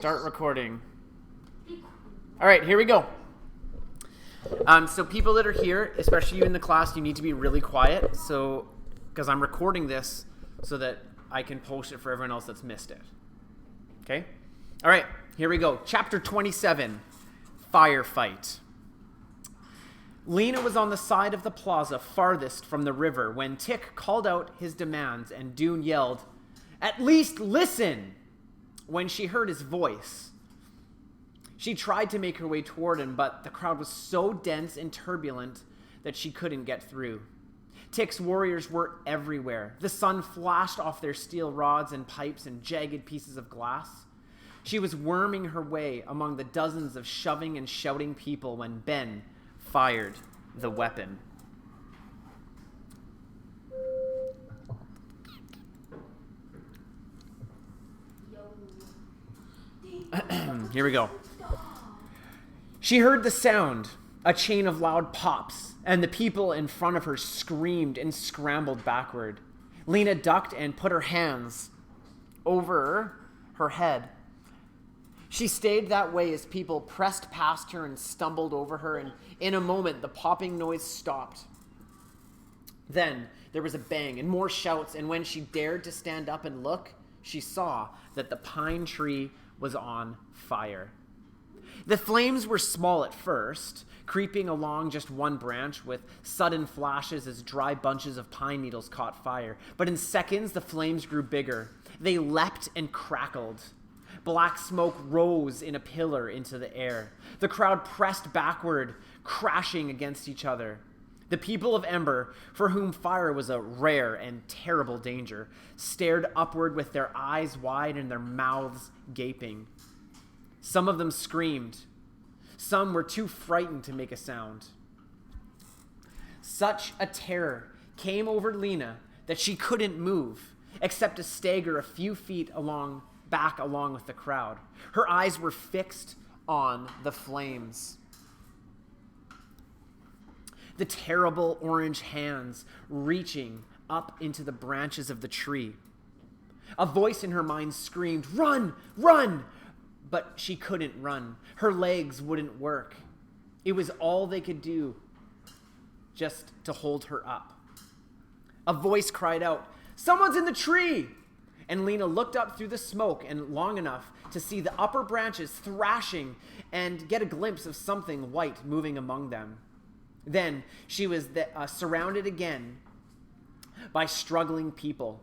Start recording. All right, here we go. So people that are here, especially you in the class, you need to be really quiet. So, because I'm recording this so that I can post it for everyone else that's missed it. Okay? All right, here we go. Chapter 27, Firefight. Lena was on the side of the plaza farthest from the river when Tick called out his demands and Dune yelled, "At least listen!" when she heard his voice. She tried to make her way toward him, but the crowd was so dense and turbulent that she couldn't get through. Tick's warriors were everywhere. The sun flashed off their steel rods and pipes and jagged pieces of glass. She was worming her way among the dozens of shoving and shouting people when Ben fired the weapon. Here we go. She heard the sound, a chain of loud pops, and the people in front of her screamed and scrambled backward. Lena ducked and put her hands over her head. She stayed that way as people pressed past her and stumbled over her, and in a moment the popping noise stopped. Then there was a bang and more shouts, and when she dared to stand up and look, she saw that the pine tree was on fire. The flames were small at first, creeping along just one branch with sudden flashes as dry bunches of pine needles caught fire. But in seconds, the flames grew bigger. They leapt and crackled. Black smoke rose in a pillar into the air. The crowd pressed backward, crashing against each other. The people of Ember, for whom fire was a rare and terrible danger, stared upward with their eyes wide and their mouths gaping. Some of them screamed. Some were too frightened to make a sound. Such a terror came over Lena that she couldn't move, except to stagger a few feet back along with the crowd. Her eyes were fixed on the flames. The terrible orange hands reaching up into the branches of the tree. A voice in her mind screamed, "Run! Run!" But she couldn't run. Her legs wouldn't work. It was all they could do just to hold her up. A voice cried out, "Someone's in the tree!" And Lena looked up through the smoke and long enough to see the upper branches thrashing and get a glimpse of something white moving among them. Then she was surrounded again by struggling people.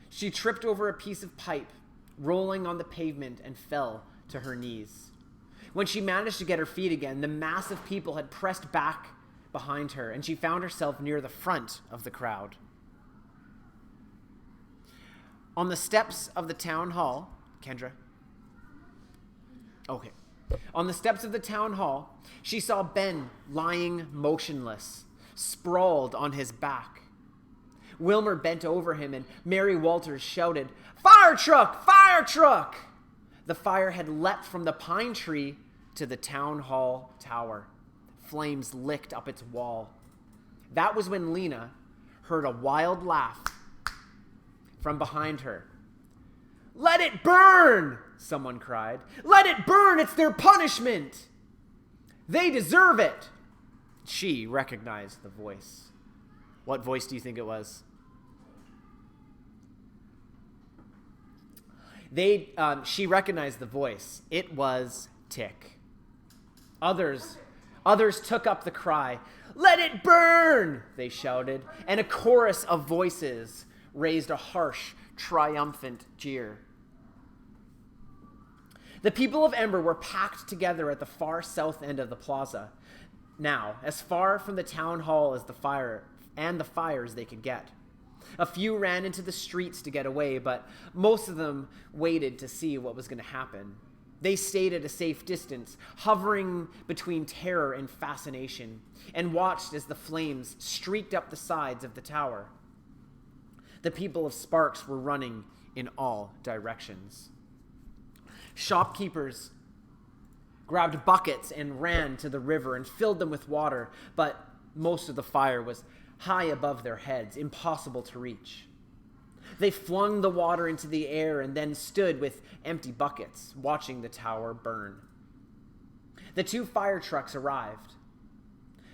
She tripped over a piece of pipe, rolling on the pavement, and fell to her knees. When she managed to get her feet again, the mass of people had pressed back behind her, and she found herself near the front of the crowd. On the steps of the town hall, Kendra? Okay. On the steps of the town hall, she saw Ben lying motionless, sprawled on his back. Wilmer bent over him and Mary Walters shouted, "Fire truck! Fire truck!" The fire had leapt from the pine tree to the town hall tower. Flames licked up its wall. That was when Lena heard a wild laugh from behind her. "Let it burn!" someone cried. "Let it burn! It's their punishment! They deserve it!" She recognized the voice. What voice do you think it was? She recognized the voice. It was Tick. Others took up the cry. "Let it burn!" they shouted, and a chorus of voices raised a harsh, triumphant jeer. The people of Ember were packed together at the far south end of the plaza. Now, as far from the town hall as the fires they could get. A few ran into the streets to get away, but most of them waited to see what was going to happen. They stayed at a safe distance, hovering between terror and fascination, and watched as the flames streaked up the sides of the tower. The people of Sparks were running in all directions. Shopkeepers grabbed buckets and ran to the river and filled them with water, but most of the fire was high above their heads, impossible to reach. They flung the water into the air and then stood with empty buckets, watching the tower burn. The 2 fire trucks arrived,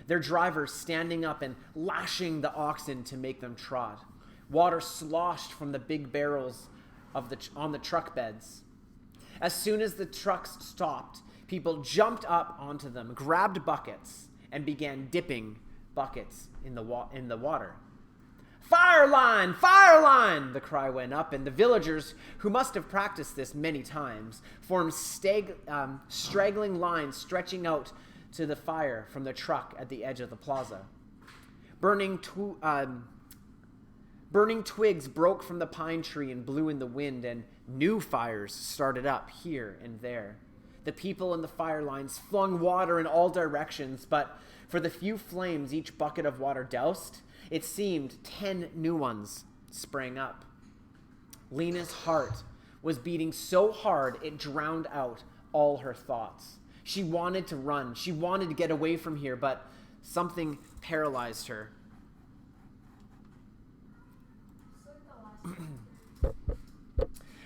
their drivers standing up and lashing the oxen to make them trot. Water sloshed from the big barrels on the truck beds. As soon as the trucks stopped, people jumped up onto them, grabbed buckets, and began dipping buckets in the water. "Fire line! Fire line!" the cry went up, and the villagers, who must have practiced this many times, formed straggling lines stretching out to the fire from the truck at the edge of the plaza. Burning twigs broke from the pine tree and blew in the wind, and new fires started up here and there. The people in the fire lines flung water in all directions, but for the few flames each bucket of water doused, it seemed 10 new ones sprang up. Lena's heart was beating so hard it drowned out all her thoughts. She wanted to run. She wanted to get away from here, but something paralyzed her.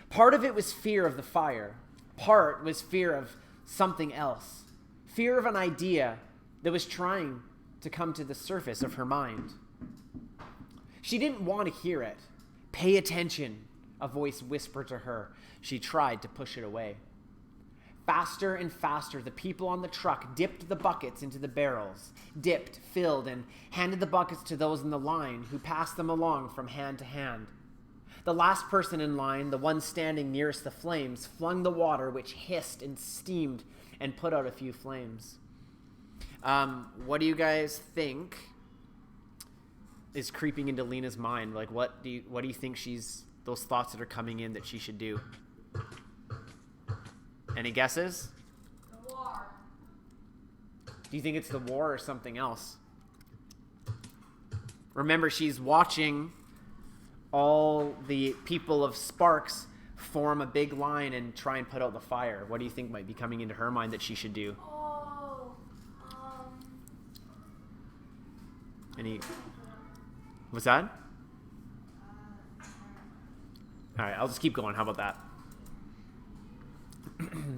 Part of it was fear of the fire. Part was fear of something else. Fear of an idea that was trying to come to the surface of her mind. She didn't want to hear it. "Pay attention," a voice whispered to her. She tried to push it away. Faster and faster, the people on the truck dipped the buckets into the barrels, dipped, filled, and handed the buckets to those in the line, who passed them along from hand to hand. The last person in line, the one standing nearest the flames, flung the water, which hissed and steamed and put out a few flames. What do you guys think is creeping into Lena's mind? Like, what do you think those thoughts that are coming in that she should do? Any guesses? The war. Do you think it's the war or something else? Remember, she's watching all the people of Sparks form a big line and try and put out the fire. What do you think might be coming into her mind that she should do? What's that? All right, I'll just keep going. How about that? Can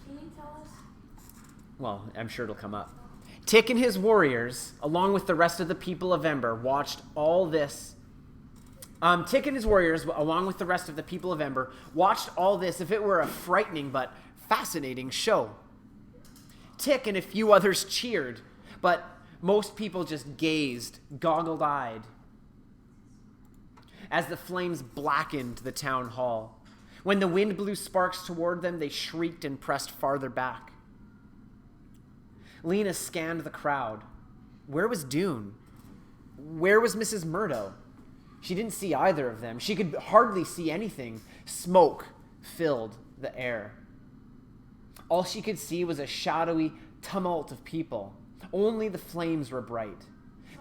you tell us? Well, I'm sure it'll come up. Tick and his warriors, along with the rest of the people of Ember, watched all this. Tick and his warriors, along with the rest of the people of Ember, watched all this if it were a frightening but fascinating show. Tick and a few others cheered, but most people just gazed, goggle-eyed, as the flames blackened the town hall. When the wind blew sparks toward them, they shrieked and pressed farther back. Lena scanned the crowd. Where was Dune? Where was Mrs. Murdo? She didn't see either of them. She could hardly see anything. Smoke filled the air. All she could see was a shadowy tumult of people. Only the flames were bright.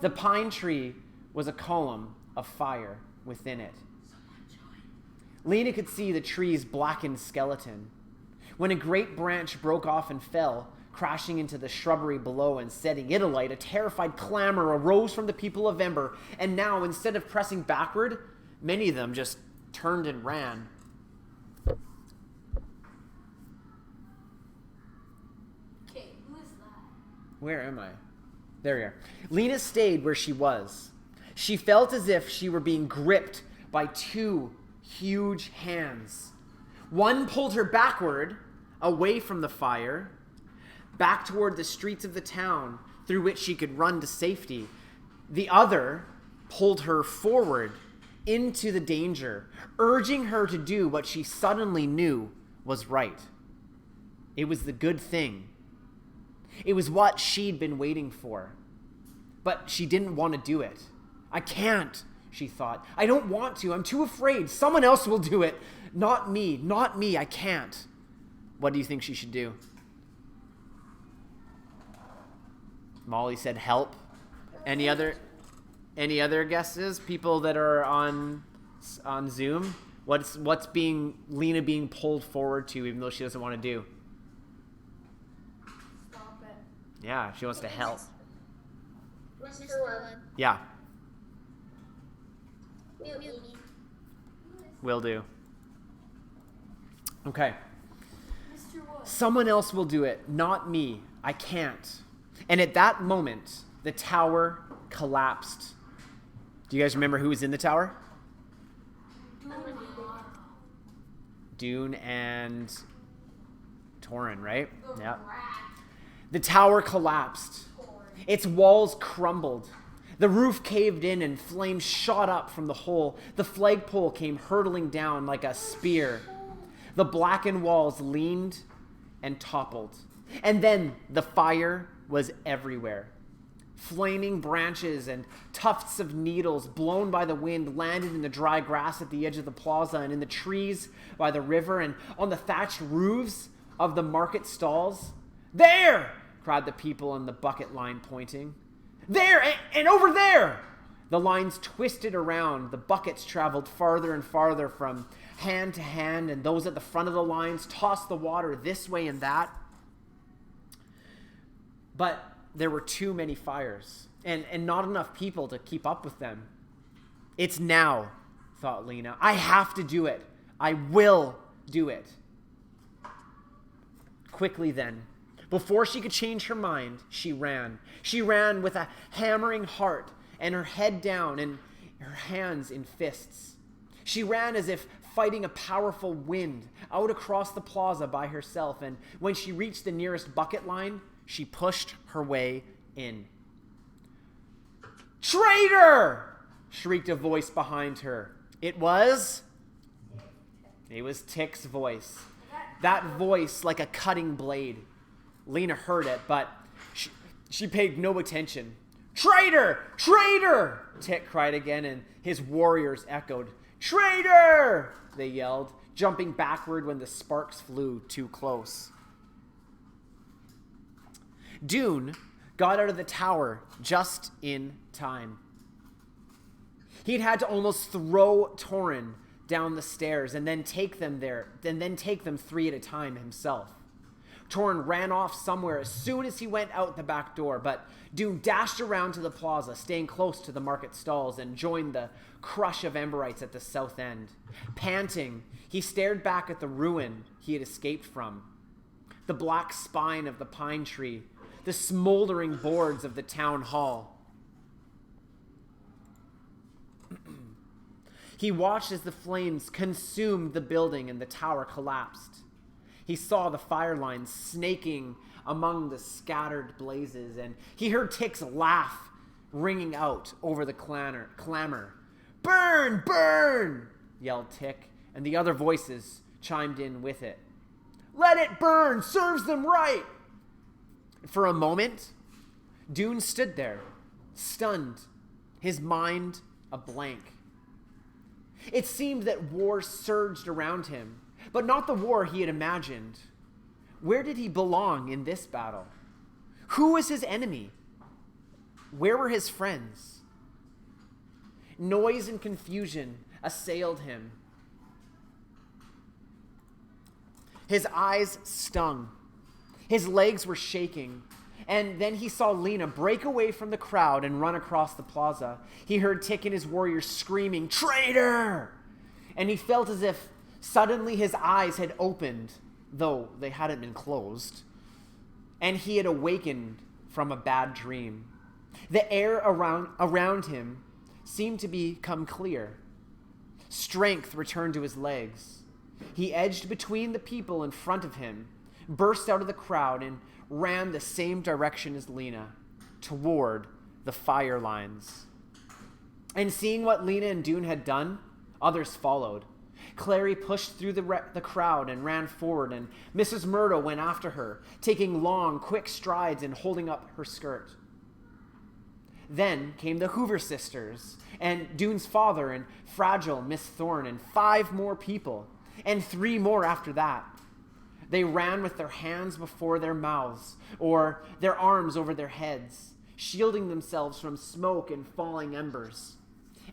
The pine tree was a column of fire within it. Lena could see the tree's blackened skeleton. When a great branch broke off and fell, crashing into the shrubbery below and setting it alight, a terrified clamor arose from the people of Ember, and now, instead of pressing backward, many of them just turned and ran. Okay, who is that? Where am I? There we are. Lena stayed where she was. She felt as if she were being gripped by 2 huge hands. One pulled her backward, away from the fire, back toward the streets of the town through which she could run to safety. The other pulled her forward into the danger, urging her to do what she suddenly knew was right. It was the good thing. It was what she'd been waiting for. But she didn't want to do it. I can't, she thought. I don't want to. I'm too afraid. Someone else will do it. Not me. Not me. I can't. What do you think she should do? Molly said help. Any other guesses? People that are on Zoom? What's Lena being pulled forward to, even though she doesn't want to do? Stop it. Yeah, she wants to help. Mr. Webb. Yeah. Mutiny. Will do. Okay. Mr. Wood. Someone else will do it, not me. I can't. And at that moment, the tower collapsed. Do you guys remember who was in the tower? Dune and Torin, right? Yeah. The tower collapsed. Its walls crumbled. The roof caved in and flames shot up from the hole. The flagpole came hurtling down like a spear. The blackened walls leaned and toppled. And then the fire was everywhere. Flaming branches and tufts of needles blown by the wind landed in the dry grass at the edge of the plaza and in the trees by the river and on the thatched roofs of the market stalls. "There!" cried the people on the bucket line, pointing. "There and over there!" The lines twisted around. The buckets traveled farther and farther from hand to hand, and those at the front of the lines tossed the water this way and that. But there were too many fires and not enough people to keep up with them. "It's now," thought Lena. "I have to do it. I will do it." Quickly then, before she could change her mind, she ran. She ran with a hammering heart and her head down and her hands in fists. She ran as if fighting a powerful wind out across the plaza by herself, and when she reached the nearest bucket line, she pushed her way in. "Traitor!" shrieked a voice behind her. It was Tick's voice. That voice like a cutting blade. Lena heard it, but she paid no attention. "Traitor! Traitor!" Tick cried again, and his warriors echoed. "Traitor!" they yelled, jumping backward when the sparks flew too close. Dune got out of the tower just in time. He'd had to almost throw Torin down the stairs and then take them three at a time himself. Torin ran off somewhere as soon as he went out the back door, but Dune dashed around to the plaza, staying close to the market stalls, and joined the crush of Emberites at the south end. Panting, he stared back at the ruin he had escaped from. The black spine of the pine tree, the smoldering boards of the town hall. He watched as the flames consumed the building and the tower collapsed. He saw the fire lines snaking among the scattered blazes, and he heard Tick's laugh ringing out over the clamor. "Burn! Burn!" yelled Tick, and the other voices chimed in with it. "Let it burn! Serves them right!" For a moment, Dune stood there, stunned, his mind a blank. It seemed that war surged around him, but not the war he had imagined. Where did he belong in this battle? Who was his enemy? Where were his friends? Noise and confusion assailed him. His eyes stung. His legs were shaking. And then he saw Lena break away from the crowd and run across the plaza. He heard Tick and his warriors screaming, "Traitor!" And he felt as if suddenly his eyes had opened, though they hadn't been closed, and he had awakened from a bad dream. The air around him seemed to become clear. Strength returned to his legs. He edged between the people in front of him, burst out of the crowd, and ran the same direction as Lena, toward the fire lines. And seeing what Lena and Dune had done, others followed. Clary pushed through the crowd and ran forward, and Mrs. Murdo went after her, taking long, quick strides and holding up her skirt. Then came the Hoover sisters, and Dune's father, and fragile Miss Thorne, and 5 more people, and 3 more after that. They ran with their hands before their mouths, or their arms over their heads, shielding themselves from smoke and falling embers.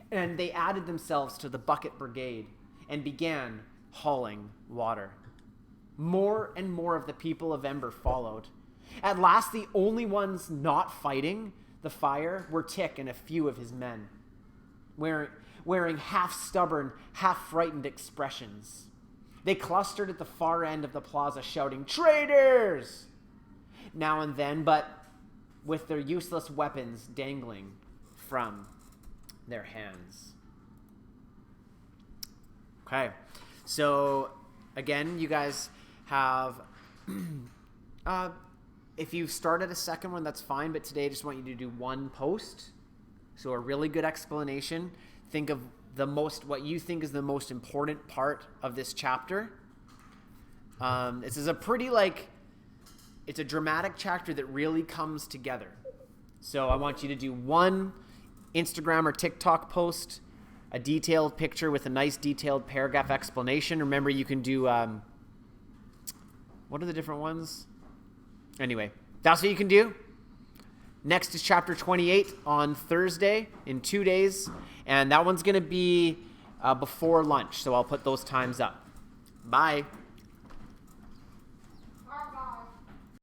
And they added themselves to the bucket brigade and began hauling water. More and more of the people of Ember followed. At last, the only ones not fighting the fire were Tick and a few of his men. When wearing half stubborn, half frightened expressions. They clustered at the far end of the plaza shouting, "Traitors!" now and then, but with their useless weapons dangling from their hands. Okay, so again, you guys have, if you've started a second one, that's fine, but today I just want you to do one post. So a really good explanation. Think of what you think is the most important part of this chapter. This is a pretty, it's a dramatic chapter that really comes together. So I want you to do one Instagram or TikTok post, a detailed picture with a nice detailed paragraph explanation. Remember, you can do, what are the different ones? Anyway, that's what you can do. Next is chapter 28 on Thursday in 2 days. And that one's going to be before lunch. So I'll put those times up. Bye.